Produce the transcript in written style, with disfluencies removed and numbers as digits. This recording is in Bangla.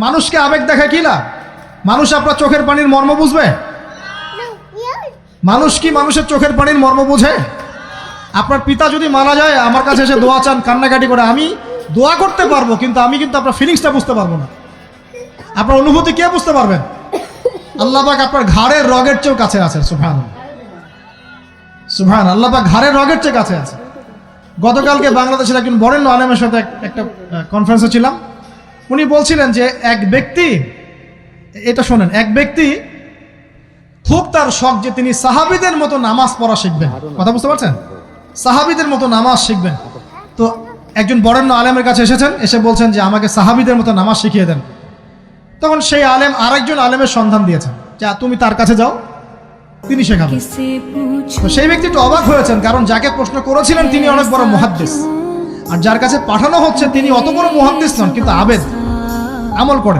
মানুষকে আবেগ দেখা কি লাভ? মানুষ আপনার চোখের পানির মর্ম বুঝবে? মানুষ কি মানুষের চোখের পানির মর্ম বোঝে? আপনার পিতা যদি মারা যায় আমার কাছে এসে দোয়া চান কান্নাকাটি করে, আমি দোয়া করতে পারবো কিন্তু আমি কিন্তু আপনার ফিলিংসটা বুঝতে পারবো না। আপনার অনুভূতি কে বুঝতে পারবেন? আল্লাহ পাক আপনার ঘাড়ের রগের চেয়েও কাছে আছে। সুবহানাল্লাহ, সুবহানাল্লাহ। আল্লাহ পাক ঘাড়ের রগের চেয়ে কাছে আছে। গতকালকে বাংলাদেশের একজন বরেণ্য আলেমের সাথে একটা কনফারেন্সে ছিলাম। উনি বলছিলেন যে এক ব্যক্তি, এটা শোনেন, এক ব্যক্তি খুব তার শখ যে তিনি সাহাবীদের মতো নামাজ পড়া শিখবেন। কথা বুঝতে পারছেন? সাহাবীদের মতো নামাজ শিখবেন। তো একজন বরেণ্য আলেমের কাছে এসেছেন, এসে বলছেন যে আমাকে সাহাবীদের মতো নামাজ শিখিয়ে দেন। তখন সেই আলেম আরেকজন আলেমের সন্ধান দিয়েছেন, যা তুমি তার কাছে যাও, তিনি শেখাবেন। তো সেই ব্যক্তি একটু অবাক হয়েছেন, কারণ যাকে প্রশ্ন করেছিলেন তিনি অনেক বড় মুহাদ্দিস, আর যার কাছে পাঠানো হচ্ছে তিনি অত বড় মুহাদ্দিস নন, কিন্তু আবেদ, আমল করেন।